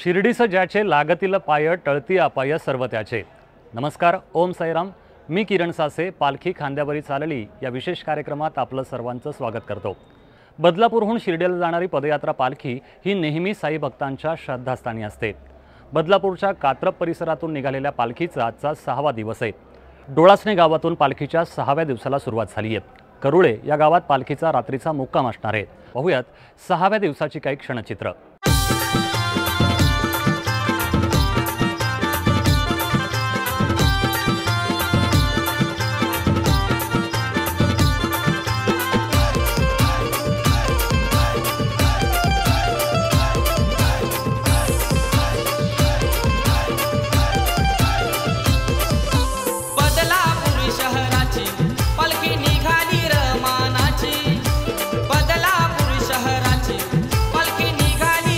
शिर्डीस ज्याचे लागतील पाय टळती अपाय सर्व त्याचे। नमस्कार, ओम साईराम। मी किरण सासे पालखी खांद्यावरी चालली या विशेष कार्यक्रमात आपलं सर्वांचं स्वागत करतो। बदलापूरहून शिर्डीला जाणारी पदयात्रा पालखी ही नेहमी साई भक्तांच्या श्रद्धास्थानी असते। बदलापूरच्या कात्रप परिसरातून निघालेल्या पालखीचा आजचा 6वा दिवस आहे। डोळासणे गावातून पालखीच्या 6व्या दिवसाला सुरुवात झाली आहे। करुळे या गावात पालखीचा रात्रीचा मुक्काम असणार आहे। पाहूयात 6व्या दिवसाची काही क्षणचित्र। बदलापूर शहराची पालखी निघाली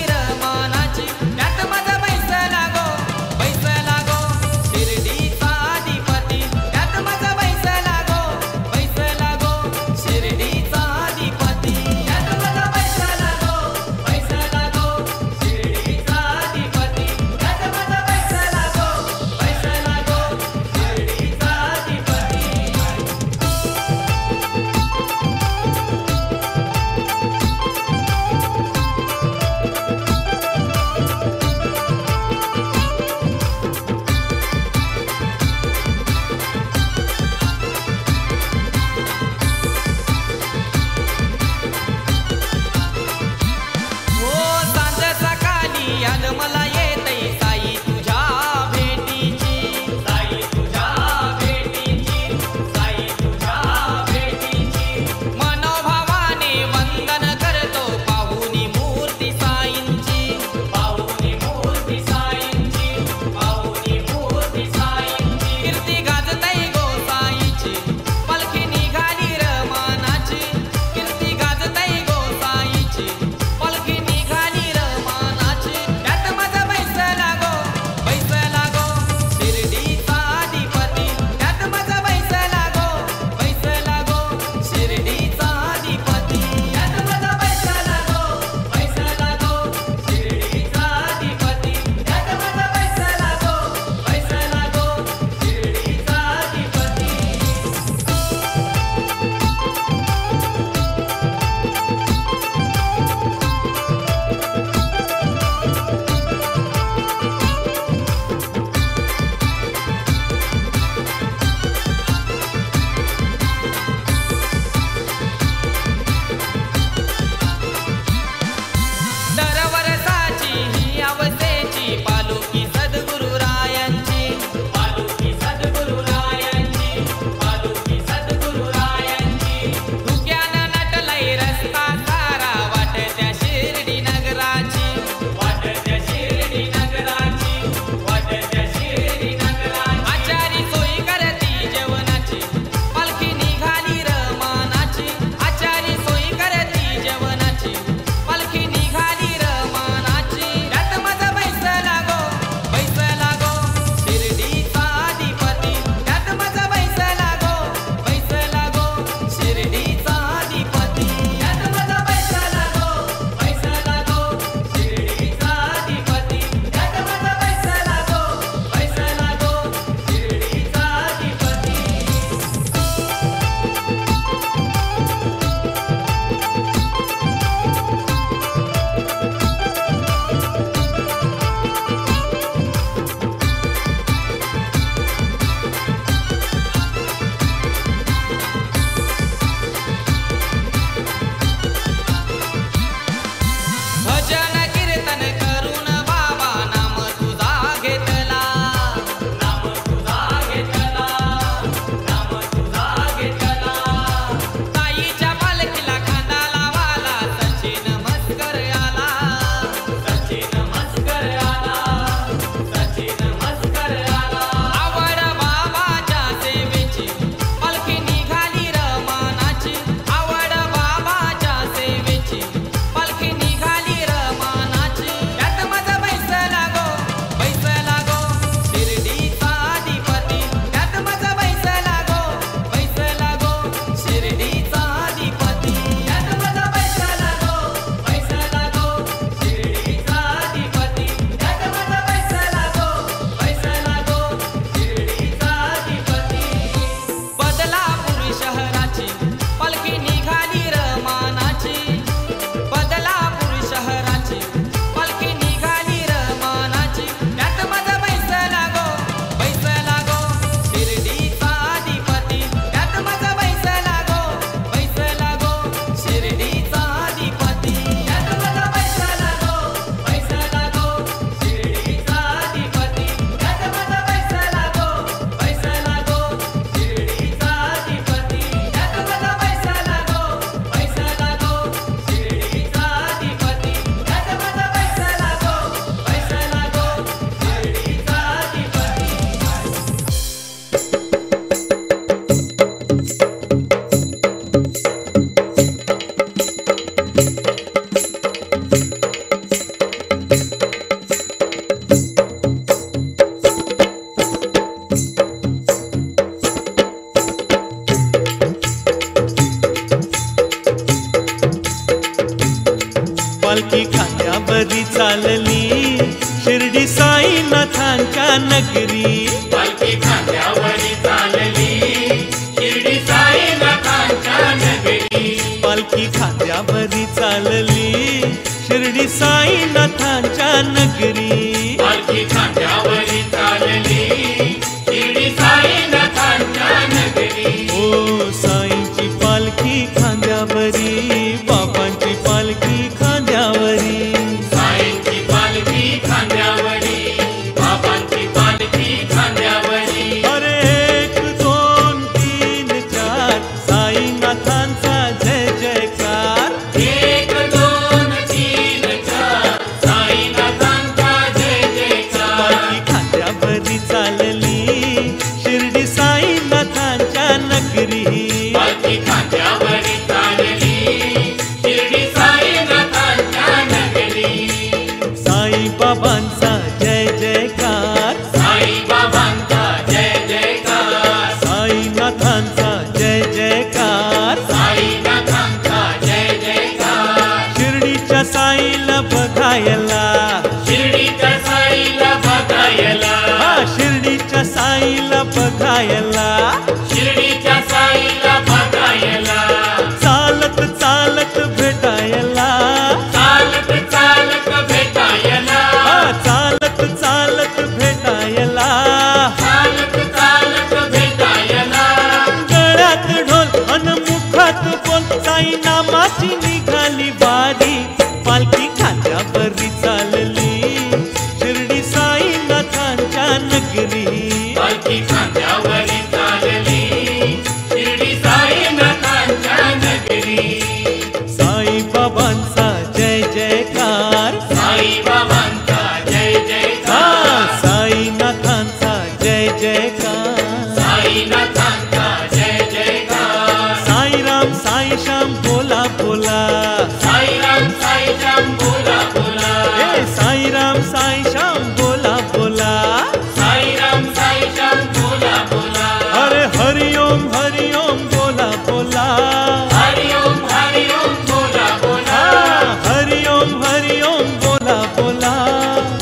शिर्डी साईनाथांच्या नगरी. पालखी खांद्यावरी चालली शिर्डी साईनाथांच्या नगरी. पालखी खांद्यावरी चालली शिर्डी साईनाथांच्या नगरी. पालखी खांद्यावरी चालली शिर्डी साईनाथांच्या नगरी. ओ साईंची पालखी खांद्यावरी, बाबांची पालखी खांद्यावरी. साईंची पालखी खांद्यावरी, बाबांची पालखी खांद्यावरी. अरे 1 2 3 4 साईनाथांचा जय जयकार. 1 2 3 4 साईनाथांचा जय जयकार. पालखी खांद्यावरी चालली शिर्डी साईनाथांच्या नगरी. पालखी खांद्यावरी चालली शिर्डी साईनाथांच्या नगरी. साईबाबांचा जय जयकार. साईबाबांचा जय जयकार. साईनाथांचा जय जयकार. साईनाथांचा जय जयकार. शिर्डीच्या साईला बघायला, शिर्डीच्या साईला बघायला. शिर्डीच्या साईला बघायला. शिर्डीच्या साईला बघायला. चालत चालत भेटायला. चालत चालत भेटायला. चालत चालत भेटायला. चालत चालत भेटायला. गळ्यात ढोल अन मुखात बोल, साई नामाची निघाली वारी. पालखी खांद्यावरी चालली शिर्डी साईनाथांच्या नगरी. पालखी खांद्यावरी चालली शिर्डी साईनाथांच्या नगरी. साईबाबांचा जय जयकार. साईबाबांचा जय जयकार. साईनाथांचा जय जयकार. साईनाथांचा जय जयकार. साईराम साई श्याम बोला बोला. साईराम साईश्याम बोला बोला. साईराम साई श्याम बोला बोला. साईराम साईश्याम बोला बोला. अरे हरिओम हरिओम बोला बोला. हरिओम हरिओम बोला बोला. हरिओम हरिओम बोला बोला.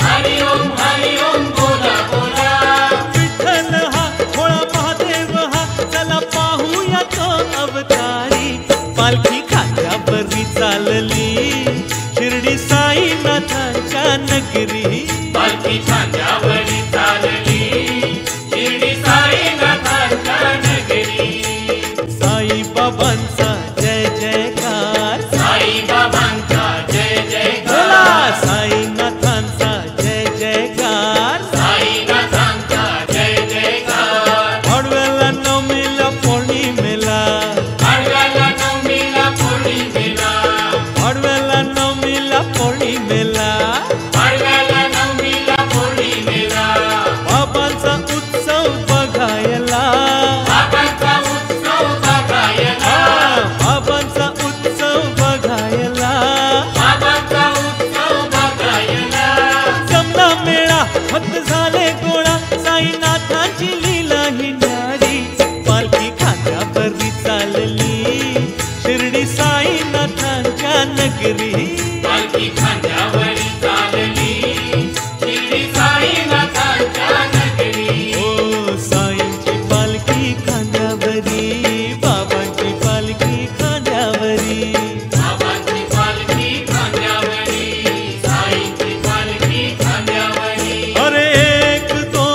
हरिओम हरिओम बोला बोला. विठ्ठल हा भोळा महादेव हा, चला पाहूया तो अवतारी. पालखी खांद्यावरी चालली शिर्डी साईनाथांच्या नगरी. पालखी खांद्यावरी चालली शिर्डी साईनाथांच्या नगरी. साईबाबांचा जय जयकार. साईबाबांचा जय जयकार. बोला साईनाथांचा जय जयकार. साईनाथांचा जय जयकार. पाडव्याला नवमीला पौर्णिमेला. आडव्याला नवमीला पौर्णिमेला. पाडव्याला नवमीला पौर्णिमेला. आडव्याला नवमीला पौर्णिमेला. बाबांचा उत्सव बघायला. बाबांचा उत्सव बघायला. बाबांचा उत्सव बघायला. बाबांचा उत्सव बघायला. जमला मेळा फक्त झाले गोळा, साईनाथांची लीला ही न्यारी. पालखी खांद्यावरी चालली शिर्डी साईनाथांच्या नगरी. पालखी खांद्यावरी चालली शिर्डी साईनाथांच्या नगरी. ओ साईंची पालखी खांद्यावरी, बाबांची पालखी खांद्यावरी. बाबांची पालखी खांद्यावरी. साईंची पालखी खांद्यावरी. अरे 1 2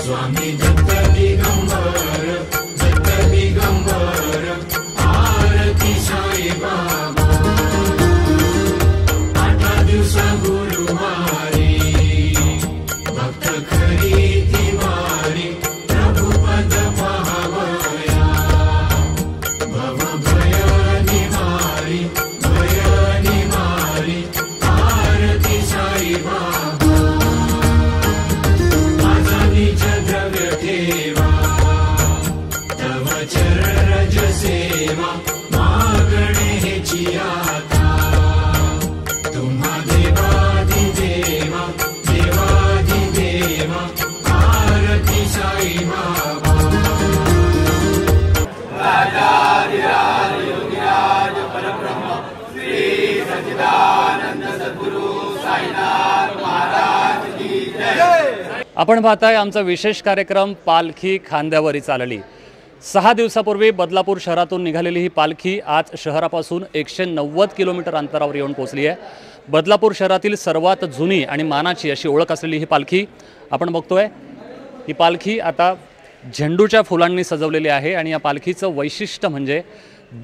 स्वामी दत्त दिगंबर आरती साई बाबा 8 दिवसा गुरुवारी भक्त खरी वारी प्रभुपद पावया भव भयानी मारी आरती साई बाबा माझा निज द्रव्य ठेवा तव चरण सेवा मागणे हेची आता तुम्हा देवादिदेवा आरती साई बाबा आपण पाहताय आमचा विशेष कार्यक्रम पालखी खांद्यावरी चालली. 6 दिवसापूर्वी बदलापूर शहरातून निघालेली ही पालखी आज शहरापासून 190 किलोमीटर अंतरावर येऊन पोहोचली आहे. बदलापूर शहरातील सर्वात जुनी आणि मानाची अशी ओळख असलेली ही पालखी आपण बघतोय. ही पालखी आता झेंडूच्या फुलांनी सजवलेली आहे आणि या पालखीचं वैशिष्ट्य म्हणजे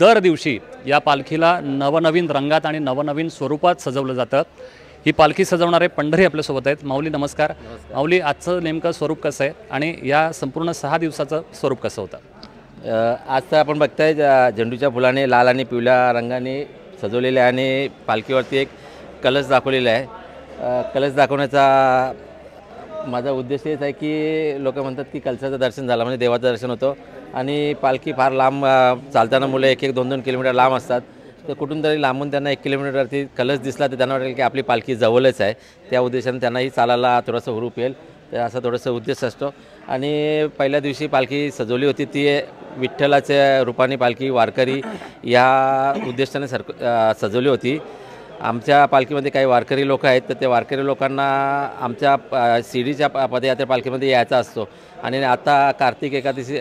दर दिवशी या पालखीला नवनवीन रंगात आणि नवनवीन स्वरूपात सजवलं जातं. ही पालखी सजवणारे पंढरी आपल्यासोबत आहेत. माऊली नमस्कार. माऊली, आजचं नेमकं स्वरूप कसं आहे आणि या संपूर्ण 6 दिवसाचं स्वरूप कसं होतं? आज तर आपण बघताय झेंडूच्या फुलाने लाल आणि पिवळ्या रंगाने सजवलेले आहे आणि पालखीवरती एक कलश दाखवलेला आहे. कलश दाखवण्याचा माझा उद्देश हेच आहे की लोक म्हणतात की कलशाचं दर्शन झालं म्हणजे देवाचं दर्शन होतं आणि पालखी फार लांब चालताना मुलं 1-1, 2-2 किलोमीटर लांब असतात. तर कुठून तरी लांबून त्यांना 1 किलोमीटरवरती कलश दिसला तर त्यांना वाटेल की आपली पालखी जवळच आहे. त्या उद्देशाने त्यांनाही चालायला थोडंसं हुरूप येईल तर असा थोडंसं उद्देश असतो. आणि पहिल्या दिवशी पालखी सजवली होती ती विठ्ठलाच्या रूपाने पालखी वारकरी या उद्देशाने सजवली होती. आमच्या पालखीमध्ये काही वारकरी लोक आहेत तर त्या वारकरी लोकांना आमच्या शिर्डीच्या पदयात्रा पालखीमध्ये यायचा असतो आणि आता कार्तिक एकादशी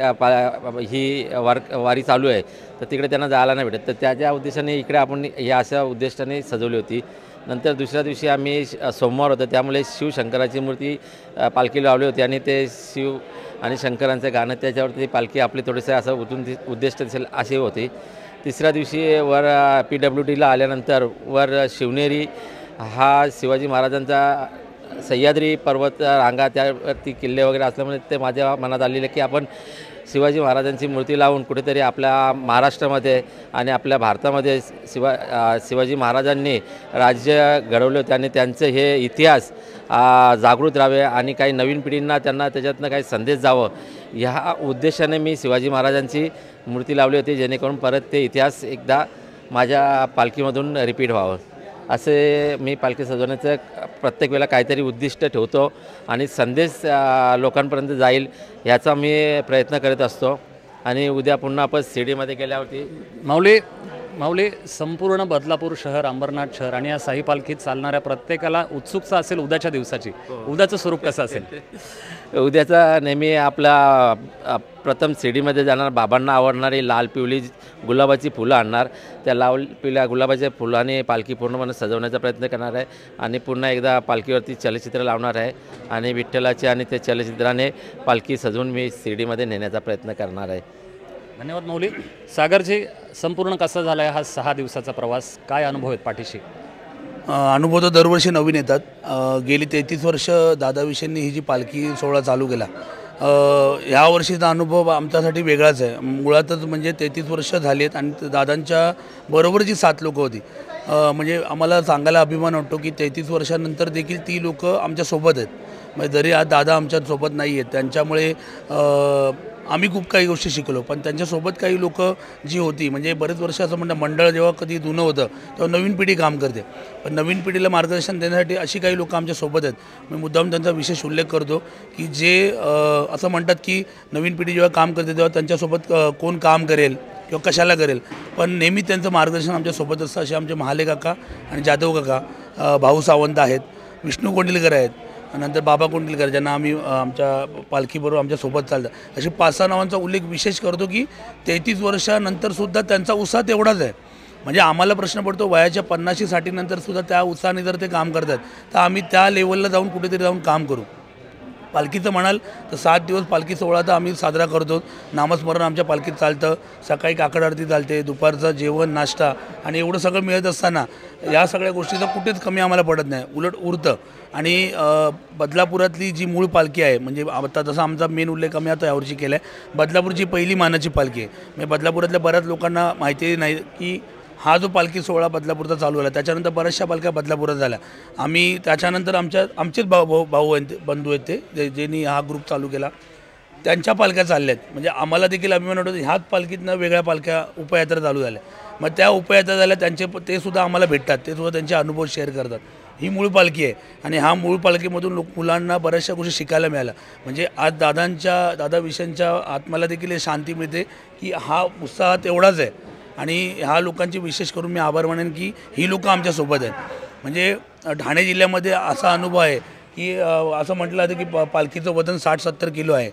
ही वारी चालू आहे तर तिकडे त्यांना जायला नाही भेटत. तर त्याच्या उद्देशाने इकडे आपण या अशा उद्देशाने सजवली होती. नंतर दुसऱ्या दिवशी आम्ही सोमवार होतं त्यामुळे शिवशंकराची मूर्ती पालखी लावली होती आणि ते शिव आणि शंकरांचं गाणं त्याच्यावरती पालखी आपली थोडंसं असं उद्दिष्ट दिसेल अशी होती. तिसऱ्या दिवशी वर PWDला आल्यानंतर वर शिवनेरी हा शिवाजी महाराजांचा सह्याद्री पर्वत रांगा त्यावरती किल्ले वगैरे असल्यामुळे ते माझ्या मनात आलेलं की आपण शिवाजी महाराजांची मूर्ती लावून कुठेतरी आपल्या महाराष्ट्रामध्ये आणि आपल्या भारतामध्ये शिवाजी महाराजांनी राज्य घडवले होते आणि त्यांचं हे इतिहास जागृत राहावे आणि काही नवीन पिढींना त्यांना त्याच्यातनं काही संदेश जावं ह्या उद्देशाने मी शिवाजी महाराजांची मूर्ती लावली होती जेणेकरून परत ते इतिहास एकदा माझ्या पालखीमधून रिपीट व्हावं. असे मी पालखी सजवण्याचं प्रत्येक वेळेला काहीतरी उद्दिष्ट ठेवतो आणि संदेश लोकांपर्यंत जाईल ह्याचा मी प्रयत्न करत असतो. आणि उद्या पुन्हा आपण शिर्डीमध्ये गेल्यावरती माऊली संपूर्ण बदलापूर शहर, अंबरनाथ शहर आणि या साई पालखीत चालणाऱ्या प्रत्येकाला उत्सुकता असेल उद्याच्या दिवसाची. उद्याचं स्वरूप कसं असेल? उद्याचा नेहमी आपला प्रथम शिर्डीमध्ये जाणार बाबांना आवडणारी लाल पिवळी गुलाबाची फुलं आणणार. त्या लाल पिवळ्या गुलाबाच्या फुलाने पालखी पूर्णपणे सजवण्याचा प्रयत्न करणार आहे आणि पुन्हा एकदा पालखीवरती चलचित्र लावणार आहे आणि विठ्ठलाचे आणि त्या चलचित्राने पालखी सजवून मी शिर्डीमध्ये नेण्याचा प्रयत्न करणार आहे. धन्यवाद माऊली. सागरजी, संपूर्ण कसा झाला आहे हा 6 दिवसाचा प्रवास? काय अनुभव आहेत पाठीशी? अनुभव तर दरवर्षी नवीन येतात. गेली 33 वर्ष दादाविषयींनी ही जी पालखी सोहळा चालू केला ह्या वर्षीचा अनुभव आमच्यासाठी वेगळाच आहे. मुळातच म्हणजे 33 वर्ष झाली आहेत आणि दादांच्या बरोबर जी 7 लोकं होती म्हणजे आम्हाला सांगायला अभिमान वाटतो की 33 वर्षानंतर देखील ती लोकं आमच्यासोबत आहेत. म्हणजे जरी आज दादा आमच्यासोबत नाही आहेत त्यांच्यामुळे आम्ही खूप काही गोष्टी शिकलो. पण त्यांच्यासोबत काही लोकं जी होती म्हणजे बरेच वर्ष असं म्हणतं मंडळ जेव्हा कधी जुनं होतं तेव्हा नवीन पिढी काम करते पण नवीन पिढीला मार्गदर्शन देण्यासाठी अशी काही लोकं आमच्यासोबत आहेत. मी मुद्दाम त्यांचा विशेष उल्लेख करतो की जे असं म्हणतात की नवीन पिढी जेव्हा काम करते तेव्हा त्यांच्यासोबत कोण काम करेल किंवा कशाला करेल पण नेहमी त्यांचं मार्गदर्शन आमच्यासोबत असतं. असे आमचे महाले काका आणि जाधव काका, भाऊ सावंत आहेत, विष्णू कोंडिलकर आहेत, नंतर बाबा कोंडिलकर ज्यांना आम्ही आमच्या पालखीबरोबर आमच्यासोबत चालतं. असे 5-6 नावांचा उल्लेख विशेष करतो की 33 वर्षानंतरसुद्धा त्यांचा उत्साह तेवढाच आहे. म्हणजे आम्हाला प्रश्न पडतो वयाच्या 50-60 नंतरसुद्धा त्या उत्साहाने जर ते काम करतात तर आम्ही त्या लेवलला जाऊन कुठेतरी जाऊन काम करू. पालखीचं म्हणाल तर 7 दिवस पालखी सोहळा तर आम्ही साजरा करतो. नामस्मरण आमच्या पालखीत चालतं, सकाळी काकड आरती चालते, दुपारचं जेवण नाश्ता आणि एवढं सगळं मिळत असताना या सगळ्या गोष्टीचं कुठेच कमी आम्हाला पडत नाही, उलट उरतं. आणि बदलापुरातली जी मूळ पालखी आहे, म्हणजे आता जसा आमचा मेन उल्लेख आम्ही आता यावर्षी केला आहे, बदलापूरची पहिली मानाची पालखी आहे. म्हणजे बदलापुरातल्या बऱ्याच लोकांना माहिती नाही की हा जो पालखी सोहळा बदलापूरचा चालू झाला, त्याच्यानंतर बऱ्याचशा पालख्या बदलापुरात झाल्या. आम्ही त्याच्यानंतर आमचेच भाऊ आहेत, बंधू आहेत ते, ज्यांनी हा ग्रुप चालू केला, त्यांच्या पालख्या चालल्या आहेत. म्हणजे आम्हाला देखील अभिमान वाटतो ह्याच पालखीतनं वेगळ्या पालख्या उपयात्रा चालू झाल्या. मग त्या उपयात्रा झाल्या, ते सुद्धा आम्हाला भेटतात, ते सुद्धा त्यांचे अनुभव शेअर करतात. ही मूळ पालखी आहे आणि ह्या मूळ पालखीमधून मुलांना बऱ्याचशा गोष्टी शिकायला मिळाल्या. म्हणजे आज दादा विषयांच्या आत्म्याला देखील हे शांती मिळते की हा उत्साह तेवढाच आहे. आणि ह्या लोकांची विशेष करून मी आभार मानेन की ही लोकं आमच्यासोबत आहेत. म्हणजे ठाणे जिल्ह्यामध्ये असा अनुभव आहे की असं म्हटलं जातं की पालखीचं वजन 60-70 किलो आहे.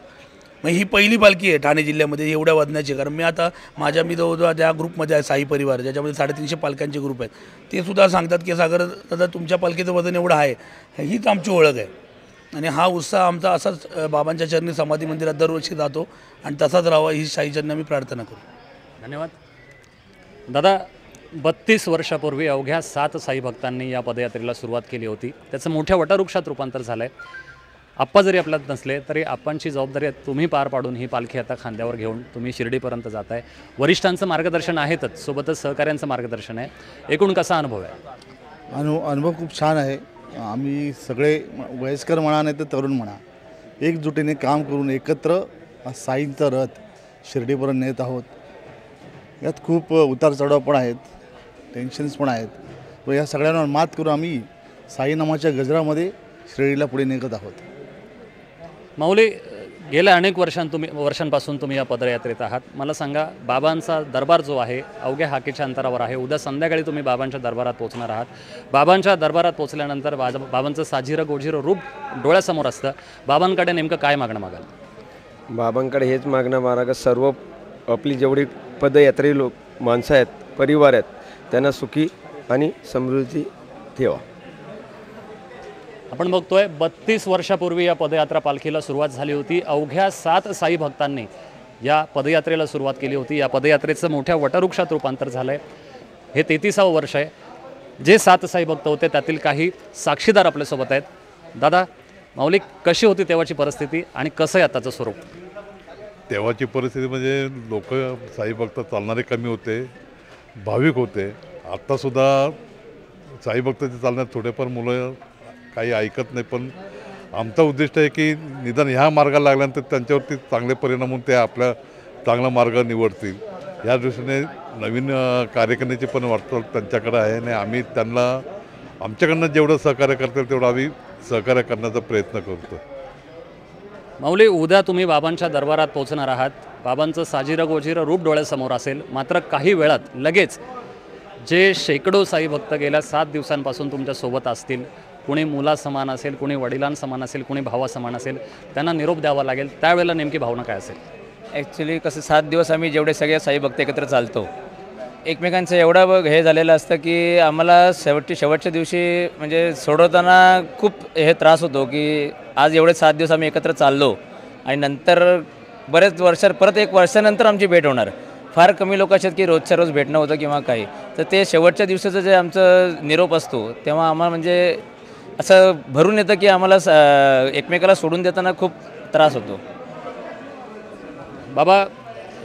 मग ही पहिली पालखी आहे ठाणे जिल्ह्यामध्ये एवढ्या वजनाची. कारण मी जवळजवळ त्या ग्रुपमध्ये आहे, साई परिवार, ज्याच्यामध्ये 350 पालख्यांचे ग्रुप आहेत. ते सुद्धा सांगतात की सागर दादा तुमच्या पालखीचं वजन एवढं आहे, हीच आमची ओळख आहे. आणि हा उत्साह आमचा असाच बाबांच्या चरणी समाधी मंदिरात दरवर्षी जातो आणि तसाच राहावा ही साईचरणी आम्ही प्रार्थना करू. धन्यवाद दादा. 32 वर्षापूर्वी अवघ्या 7 साई भक्तांनी या पदयात्रेला सुरुवात केली होती. त्याचं मोठ्या वटवृक्षात रूपांतर झालं आहे. आप्पा जरी आपल्यात नसले तरी आप्पांची जबाबदारी तुम्ही पार पाडून ही पालखी आता खांद्यावर घेऊन तुम्ही शिर्डीपर्यंत जात आहे. वरिष्ठांचं मार्गदर्शन आहेतच, सोबतच सहकाऱ्यांचं मार्गदर्शन आहे. एकूण कसा अनुभव आहे? अनुभव खूप छान आहे. आम्ही सगळे वयस्कर म्हणा नाही तर तरुण म्हणा एकजुटीने काम करून एकत्र साईंचा रथ शिर्डीपर्यंत नेत आहोत. यात खूप उतार चढाव पण आहेत, टेन्शन्स पण आहेत. व या सगळ्यांवर मात करून आम्ही साई नामाच्या गजरामध्ये शिर्डीला पुढे निघत आहोत. माऊली, गेल्या अनेक वर्षांपासून तुम्ही या पदयात्रेत आहात. मला सांगा, बाबांचा दरबार जो आहे अवघ्या हाकेच्या अंतरावर आहे. उद्या संध्याकाळी तुम्ही बाबांच्या दरबारात पोहोचणार आहात. बाबांच्या दरबारात पोहोचल्यानंतर बाबांचं साजिरं गोजिरं रूप डोळ्यासमोर असतं. बाबांकडे नेमकं काय मागणं मागाल? बाबांकडे हेच मागणं मागा, सर्व आपली जेवढी पदयात्री माणसं आहेत, परिवार आहेत, त्यांना सुखी आणि समृद्धी ठेवा. आपण बघतोय 32 वर्षापूर्वी या पदयात्रा पालखीला सुरुवात झाली होती. अवघ्या 7 साई भक्तांनी या पदयात्रेला सुरुवात केली होती. या पदयात्रेचं मोठ्या वटवृक्षात रूपांतर झालं आहे. हे 33वे वर्ष आहे. जे 7 साई भक्त होते त्यातील काही साक्षीदार आपल्यासोबत आहेत. दादा, माऊली, कशी होती तेव्हाची परिस्थिती आणि कसं आहे आताचं स्वरूप? तेव्हाची परिस्थिती म्हणजे लोक साई भक्त चालणारे कमी होते, भाविक होते. आत्तासुद्धा साई भक्ताचे चालण्यात थोडेफार मुलं काही ऐकत नाही. पण आमचा उद्दिष्ट आहे की निदान ह्या मार्गाला लागल्यानंतर त्यांच्यावरती चांगले परिणाम होऊन ते आपल्या चांगला मार्ग निवडतील. या दृष्टीने नवीन कार्य करण्याची पण वाटचाल त्यांच्याकडे आहे आणि आम्ही त्यांना आमच्याकडनं जेवढं सहकार्य करतील तेवढं आम्ही सहकार्य करण्याचा प्रयत्न करतो. माऊली, उद्या तुम्ही बाबांच्या दरबारात पोहोचणार आहात. बाबांचं साजिरं गोजिरं रूप डोळ्यासमोर असेल. मात्र काही वेळात लगेच जे शेकडो साई भक्त गेल्या 7 दिवसांपासून तुमच्यासोबत असतील, कुणी मुलासमान असेल, कुणी वडिलांसमान असेल, कुणी भावासमान असेल, त्यांना निरोप द्यावा लागेल. त्यावेळेला नेमकी भावना काय असेल? ॲक्च्युली कसं 7 दिवस आम्ही जेवढे सगळे साई भक्त एकत्र चालतो, एकमेकांचं एवढं हे झालेलं असतं की आम्हाला शेवटच्या दिवशी म्हणजे सोडवताना खूप हे त्रास होतो की आज एवढे 7 दिवस आम्ही एकत्र चाललो आणि नंतर बरेच परत 1 वर्षानंतर आमची भेट होणार. फार कमी लोक आहेत की रोजच्या रोज भेटणं होतं किंवा काही. तर ते शेवटच्या दिवसाचं जे आमचं निरोप असतो तेव्हा आम्हाला म्हणजे असं भरून येतं की आम्हाला एकमेकाला सोडून देताना खूप त्रास होतो. बाबा,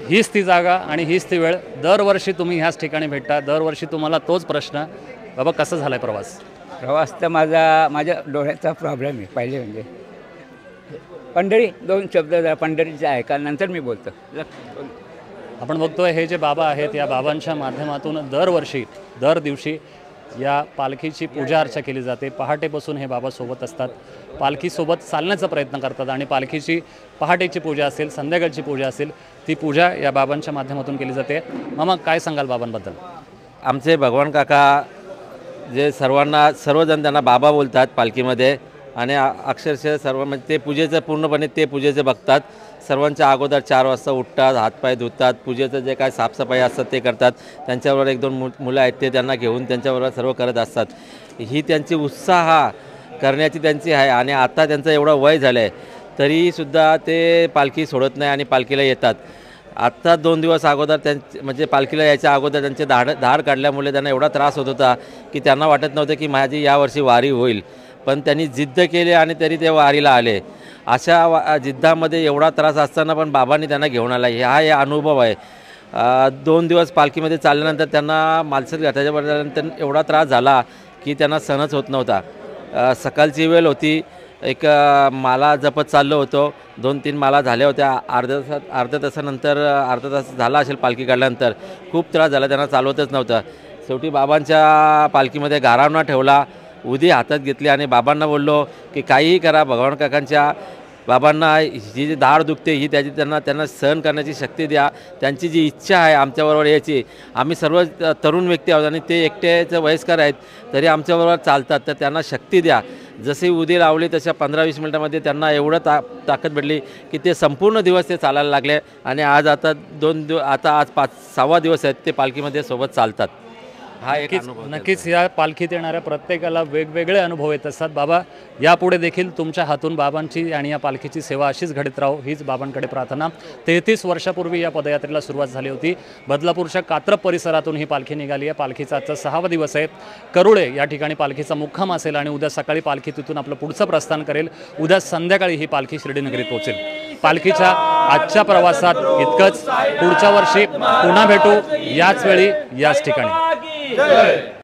हीच ती जागा आणि हीच ती वेळ. दरवर्षी तुम्ही ह्याच ठिकाणी भेटता. दरवर्षी तुम्हाला तोच प्रश्न. बाबा, कसा झाला आहे प्रवास? तर माझ्या डोळ्याचा प्रॉब्लेम आहे. पहिले म्हणजे पंढरी 2 शब्द पंढरीचे आहे का नंतर मी बोलतो. आपण बघतोय हे जे बाबा आहेत, या बाबांच्या माध्यमातून दर दिवशी या पालखीची पूजा अर्चा केली जाते. पहाटेपासून हे बाबा सोबत असतात, पालखीसोबत चालण्याचा प्रयत्न करतात आणि पालखीची पहाटेची पूजा असेल, संध्याकाळची पूजा असेल, ती पूजा या बाबांच्या माध्यमातून केली जाते. मामा, काय सांगाल बाबांबद्दल? आमचे भगवान काका जे सर्वजण त्यांना बाबा बोलतात पालखीमध्ये आणि अक्षरशः सर्व म्हणजे ते पूजेचं पूर्णपणे ते पूजेचं बघतात. सर्वांच्या अगोदर 4 वाजता उठतात, हातपाय धुतात, पूजेचं जे काय साफसफाई असतात ते करतात. त्यांच्याबरोबर 1-2 मुलं आहेत ते त्यांना घेऊन त्यांच्याबरोबर सर्व करत असतात. ही त्यांची उत्साह करण्याची त्यांची आहे. आणि आता त्यांचं एवढं वय झालं आहे तरीसुद्धा ते पालखी सोडत नाही आणि पालखीला येतात. आत्ता 2 दिवस अगोदर म्हणजे पालखीला यायच्या अगोदर त्यांचे धाड काढल्यामुळे त्यांना एवढा त्रास होत होता की त्यांना वाटत नव्हतं की माझी यावर्षी वारी होईल, पण त्यांनी जिद्द केली आणि तरी ते वारीला आले. अशा जिद्दामध्ये एवढा त्रास असताना पण बाबांनी त्यांना घेऊन आला. हे अनुभव आहे. 2 दिवस पालखीमध्ये चालल्यानंतर त्यांना मालसर घाटाच्या नंतर एवढा त्रास झाला की त्यांना सहनच होत नव्हता. सकाळची वेळ होती, एक माला जपत चाललो होतो, 2-3 माला झाल्या होत्या. अर्ध्या तास झाला असेल पालखी काढल्यानंतर. खूप त्रास झाला, त्यांना चालवतच नव्हतं. शेवटी बाबांच्या पालखीमध्ये गारावना ठेवला, उदी हातात घेतली आणि बाबांना बोललो की काहीही करा, भगवान काकांच्या बाबांना ही जी दाढ दुखते ही त्यांना सहन करण्याची शक्ती द्या. त्यांची जी इच्छा आहे आमच्याबरोबर यायची, आम्ही सर्व तरुण व्यक्ती आहोत आणि ते एकटेच वयस्कर आहेत तरी आमच्याबरोबर चालतात, तर त्यांना शक्ती द्या. जशी उदी लावली तशा 15-20 मिनटामध्ये त्यांना एवढं ताकद भेटली की ते संपूर्ण दिवस ते चालायला लागले आणि आज 6वा दिवस आहेत ते पालखीमध्ये सोबत चालतात. हा एक नक्कीच या पालखीत येणाऱ्या प्रत्येकाला वेगवेगळे अनुभव येत असतात. बाबा, यापुढे देखील तुमच्या हातून बाबांची आणि या पालखीची सेवा अशीच घडत राहो हीच बाबांकडे प्रार्थना. 33 वर्षापूर्वी या पदयात्रेला सुरुवात झाली होती. बदलापूरच्या कात्रप परिसरातून ही पालखी निघाली आहे. पालखीचा आजचा 6वा दिवस आहे. करुळे या ठिकाणी पालखीचा मुक्काम असेल आणि उद्या सकाळी पालखी तिथून आपलं पुढचं प्रस्थान करेल. उद्या संध्याकाळी ही पालखी शिर्डीनगरीत पोहोचेल. पालखीच्या आजच्या प्रवासात इतकंच. पुढच्या वर्षी पुन्हा भेटू याच वेळी याच ठिकाणी.